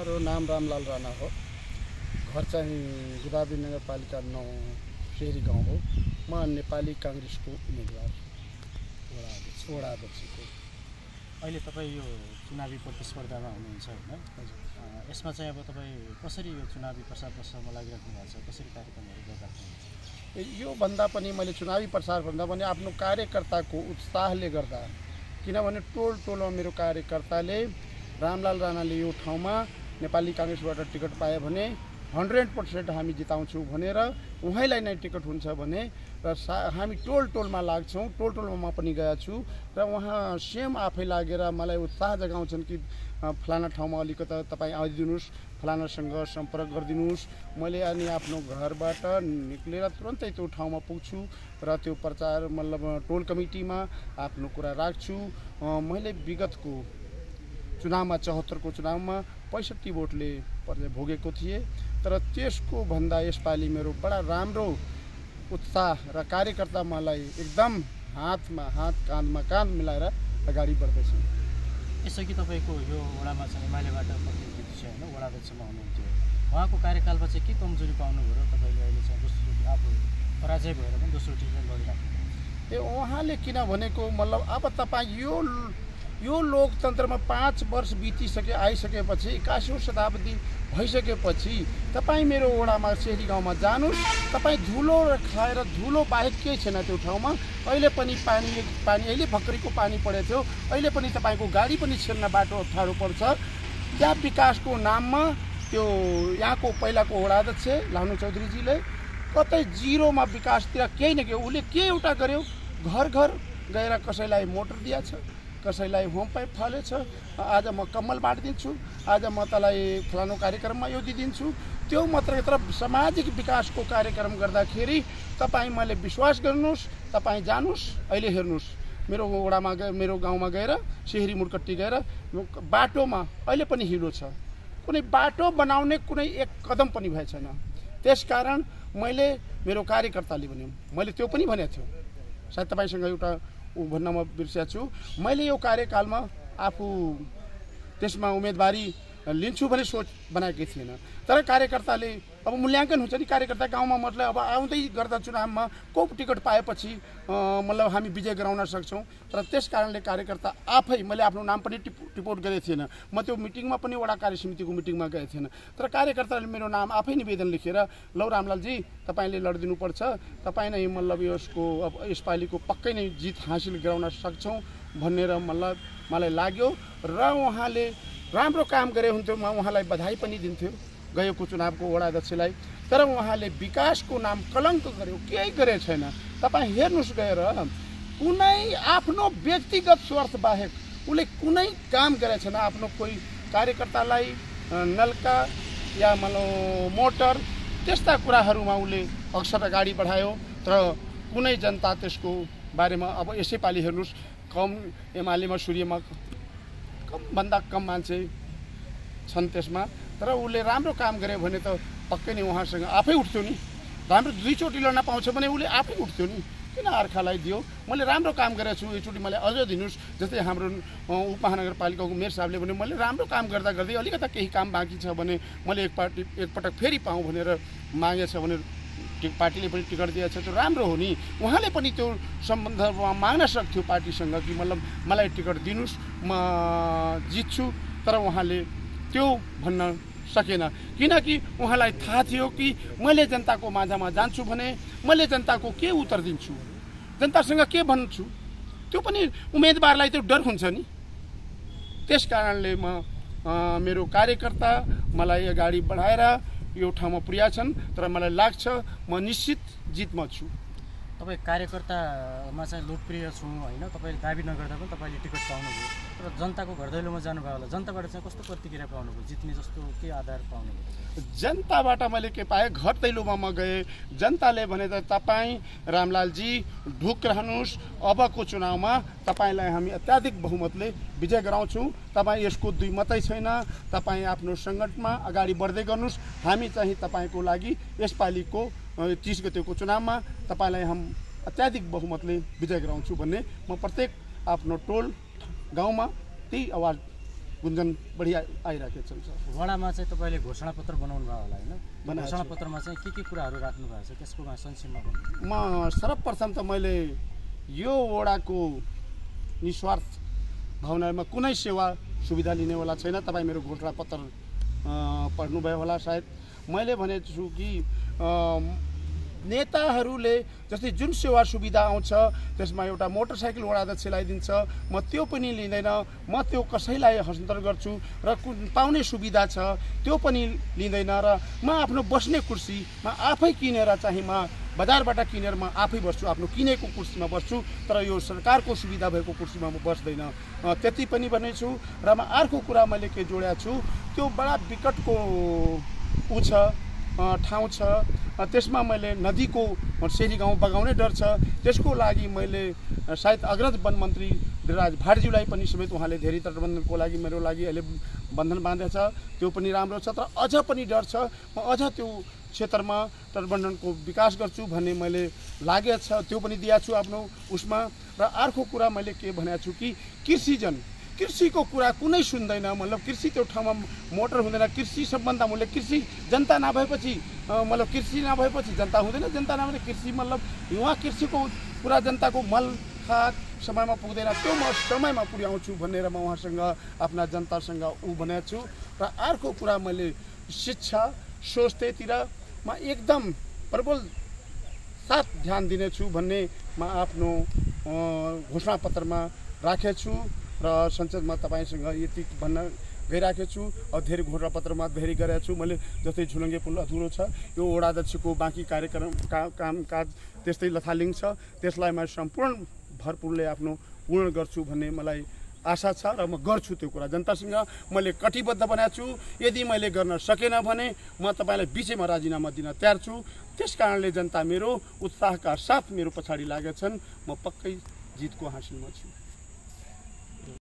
हमारो नाम रामलाल राणा हो। घर चाहिँ गुदाबी नगरपालिका 9 शेरी गाउँ हो। म नेपाली कांग्रेसको उम्मेदवार वडा अध्यक्षको। अहिले तपाईँ यो चुनावी प्रतिस्पर्धामा हुनुहुन्छ हैन? यसमा चाहिँ अब तपाईँ कसरी यो चुनावी प्रचार प्रसारमा लागिराख्नु भएको छ, कसरी कार्यक्रमहरू गरिराख्नुहुन्छ? यो भन्दा पनि मैले चुनावी प्रचार भन्दा पनि आफ्नो कार्यकर्ताको उत्साहले गर्दा, किनभने टोल टोलमा मेरो कार्यकर्ताले रामलाल राणाले यो ठाउँमा नेपाली कांग्रेसबाट टिकट पाए भने 100% हामी जिताउँछौँ भनेर उहाँलाई नै टिकट हुन्छ भने र हामी टोल टोलमा लाग्छौँ। टोल टोलमा म पनि गएको छु र उहाँ स्वयं आफै लागेर मलाई उत्साह जगाउँछन् कि फलाना ठाउँमा अलिकता तपाईँ आइदिनुहोस्, फलानासँग सम्पर्क गरिदिनुहोस्। मैले अनि आफ्नो घरबाट निक्लेर तुरन्तै त्यो ठाउँमा पुग्छु र त्यो प्रचार मतलब टोल कमिटीमा आफ्नो कुरा राख्छु। मैले विगतको चुनावमा 74 को चुनावमा 65 भोटले भोगेको थिएँ, तर त्यसको भन्दा यसपालि मेरो बडा राम्रो उत्साह र कार्यकर्ता मलाई एकदम हातमा हात काँधमा काँध मिलाएर अगाडि बढ्दैछ। यसअघि तपाईँको यो वडामा चाहिँ एमालेबाट प्रतिनिधि छ हैन, वडा अध्यक्षमा हुनुहुन्थ्यो, उहाँको कार्यकालमा चाहिँ के कमजोरी पाउनुभयो र तपाईँले अहिले चाहिँ दोस्रो आफू पराजय भएर पनि दोस्रो टिकट लडिराख्नु? उहाँले किन भनेको मतलब अब तपाईँ यो लोकतन्त्रमा 5 वर्ष बितिसके आइसकेपछि 81औं शताब्दी भइसकेपछि तपाईँ मेरो वडामा शेरी गाउँमा जानुस्, तपाईँ धुलो खाएर धुलो बाहेक केही छैन त्यो ठाउँमा। अहिले पनि पानी अहिले भर्खरैको पानी परेको थियो, अहिले पनि तपाईँको गाडी पनि छिर्न बाटो अप्ठ्यारो पर्छ। त्यहाँ विकासको नाममा त्यो यहाँको पहिलाको वडा अध्यक्ष लानु चौधरीजीले कतै जिरोमा विकासतिर केही न केही उसले के एउटा गर्यो। घर घर गएर कसैलाई मोटर दिएछ, कसैलाई होम पाइप फालेछ, आज म कम्मल बाँडिदिन्छु, आज म तँलाई फलानु कार्यक्रममा यो दिदिन्छु। त्यो मात्रै तर सामाजिक विकासको कार्यक्रम गर्दाखेरि तपाईँ मैले विश्वास गर्नुहोस्, तपाईँ जानुस्। अहिले हेर्नुहोस् मेरो वडामा मेरो गाउँमा गएर शेरी मुडकट्टी गएर बाटोमा अहिले पनि हिँडो छ, कुनै बाटो बनाउने कुनै एक कदम पनि भए छैन। त्यसकारण मैले मेरो कार्यकर्ताले भन्यो, मैले त्यो पनि भनेको थियो, सायद तपाईँसँग एउटा भन्न म बिर्सेको छु। मैले यो कार्यकालमा आफू त्यसमा उम्मेदवारी लिन्छु भने सोच बनाएकै थिएन, तर कार्यकर्ताले अब मूल्याङ्कन हुन्छ नि। कार्यकर्ता गाउँमा मतलब अब आउँदै गर्दा चुनावमा को टिकट पाएपछि मतलब हामी विजय गराउन सक्छौँ। तर त्यस कारणले कार्यकर्ता आफै मैले आफ्नो नाम पनि टिपोट गरेको थिएन, म त्यो मिटिङमा पनि वडा कार्य समितिको मिटिङमा गएको थिएन, तर कार्यकर्ताले मेरो नाम आफै निवेदन लेखेर लौ रामलालजी तपाईँले लडिदिनुपर्छ, तपाईँ नै मतलब यसको अब यसपालिको पक्कै नै जित हासिल गराउन सक्छौँ भनेर मलाई लाग्यो। र उहाँले राम्रो काम गरे हुन्थ्यो, म उहाँलाई बधाई पनि दिन्थ्यो गएको चुनावको वडा अध्यक्षलाई। तर उहाँले विकासको नाम कलङ्क गर्यो, केही गरे छैन। तपाईँ हेर्नुहोस् गएर कुनै आफ्नो व्यक्तिगत स्वार्थ बाहेक उसले कुनै काम गरे छैन। आफ्नो कोही कार्यकर्तालाई नलका या मोटर त्यस्ता कुराहरूमा उसले अक्सर अगाडि बढायो, तर कुनै जनता त्यसको बारेमा अब यसैपालि हेर्नुहोस् कम एमालेमा सूर्यमा कमभन्दा कम मान्छे छन् त्यसमा, तर उसले राम्रो काम गरे भने त पक्कै नै उहाँसँग आफै उठ्थ्यो नि। राम्रो दुईचोटि लड्न पाउँछ भने उसले आफै उठ्थ्यो नि, किन अर्कालाई दियो। मैले राम्रो काम गरेको छु, एकचोटि मलाई अझ दिनुहोस्। जस्तै हाम्रो उपमहानगरपालिकाको मेयर साहबले भने मैले राम्रो काम गर्दा गर्दै अलिकता केही काम बाँकी छ भने मैले एकपटक फेरि पाऊँ भनेर मागेछ भने पार्टीले पनि टिकट दिएछ, त्यो राम्रो हो नि। उहाँले पनि त्यो सम्बन्धमा माग्न सक्थ्यो पार्टीसँग कि मतलब मलाई टिकट दिनुहोस्, म जित्छु, तर उहाँले त्यो भन्न सकेन, किनकि उहाँलाई थाहा थियो कि मैले जनताको माझमा जान्छु भने मैले जनताको के उत्तर दिन्छु, जनतासँग के भन्छु, त्यो पनि उम्मेदवारलाई त्यो डर हुन्छ नि। त्यस कारणले मेरो कार्यकर्ता मलाई अगाडि बढाएर यो ठाउँमा पुर्याछन्, तर मलाई लाग्छ म निश्चित जितमा छु। तपाईँ कार्यकर्तामा चाहिँ लोकप्रिय छु होइन, तपाईँले दाबी नगर्दा पनि तपाईँले टिकट पाउनुभयो, तर जनताको घर दैलोमा जानुभयो होला, जनताबाट चाहिँ कस्तो प्रतिक्रिया पाउनुभयो, जित्ने जस्तो के आधार पाउनुभयो? जनताबाट मैले के पाएँ, घर दैलोमा म गएँ, जनताले भने त तपाईँ रामलालजी ढुक रहनुहोस्, अबको चुनावमा तपाईँलाई हामी अत्याधिक बहुमतले विजय गराउँछौँ, तपाईँ यसको दुई मतै छैन, तपाईँ आफ्नो सङ्गठनमा अगाडि बढ्दै गर्नुहोस्, हामी चाहिँ तपाईँको लागि यसपालिको 30 गतेको चुनावमा तपाईँलाई हम अत्याधिक बहुमतले विजय गराउँछु भन्ने म प्रत्येक आफ्नो टोल गाउँमा त्यही आवाज गुन्जन बढी आइरहेको छ सर। वडामा चाहिँ तपाईँले घोषणापत्र बनाउनु भयो होला होइन? बनाएको छु। घोषणापत्रमा चाहिँ के कुराहरू राख्नु भएको छ त्यसको संक्षेपमा भन्नु। म सर्वप्रथम त मैले यो वडाको निस्वार्थ भावनामा कुनै सेवा सुविधा लिनेवाला छैन। तपाईँ मेरो घोषणापत्र पढ्नुभयो होला सायद। मैले भनेको छु कि नेताहरूले जस्तै जुन सेवा सुविधा आउँछ त्यसमा एउटा मोटरसाइकल वडा अध्यक्ष लगाइदिन्छ, म त्यो पनि लिँदैन, म त्यो कसैलाई हस्तान्तरण गर्छु र पाउने सुविधा छ त्यो पनि लिँदैन र म आफ्नो बस्ने कुर्सी म आफै किनेर चाहिँ म बजारबाट किनेर म आफै बस्छु, आफ्नो किनेको कुर्सीमा बस्छु, तर यो सरकारको सुविधा भएको कुर्सीमा म बस्दैन। त्यति पनि भनेछु र म अर्को कुरा मैले के जोडेको छु, त्यो बडा विकटको ऊ छ ठाउँ छ, त्यसमा मैले नदीको सेरी गाउँ बगाउने डर छ। त्यसको लागि मैले सायद अग्रज वन मन्त्री गिरिराज भाटज्यूलाई पनि समेत उहाँले धेरै तटबन्धनको लागि मेरो लागि अहिले बन्धन बाँधेको छ, त्यो पनि राम्रो छ। तर अझ पनि डर छ, म अझ त्यो क्षेत्रमा तटबन्धनको विकास गर्छु भन्ने मैले लागेको छ, त्यो पनि दिएको छु आफ्नो उसमा। र अर्को कुरा मैले के भनेको छु कि कृषिको कुरा कुनै सुन्दैन, मतलब कृषि त्यो ठाउँमा मोटर हुँदैन। कृषि सबभन्दा मूल्य कृषि जनता नभएपछि मतलब कृषि नभएपछि जनता हुँदैन, जनता नभए कृषि मतलब उहाँ कृषिको कुरा जनताको मल खाद समयमा पुग्दैन, त्यो म समयमा पुर्याउँछु भनेर म उहाँसँग आफ्ना जनतासँग भनेको छु। र अर्को कुरा मैले शिक्षा स्वास्थ्यतिर म एकदम प्रबल साथ ध्यान दिनेछु भन्ने म आफ्नो घोषणापत्रमा राखेको छु र संसदमा तपाईँसँग यति भन्न गइराखेको छु। धेरै घोषणापत्रमा धेरै गरेको छु मैले। जस्तै झुलङ्गे पुल अधुरो छ, यो वडा अध्यक्षको बाँकी कार्यक्रम कामकाज त्यस्तै लथालिङ छ, त्यसलाई म सम्पूर्ण भरपूरले आफ्नो पूर्ण गर्छु भन्ने मलाई आशा छ र म गर्छु। त्यो कुरा जनतासँग मैले कटिबद्ध बनाएको छु। यदि मैले गर्न सकेन भने म तपाईँलाई बिचैमा राजीनामा दिन तयार छु। त्यस कारणले जनता मेरो उत्साहका साथ मेरो पछाडि लागेका छन्। म पक्कै जितको हासिलमा छु।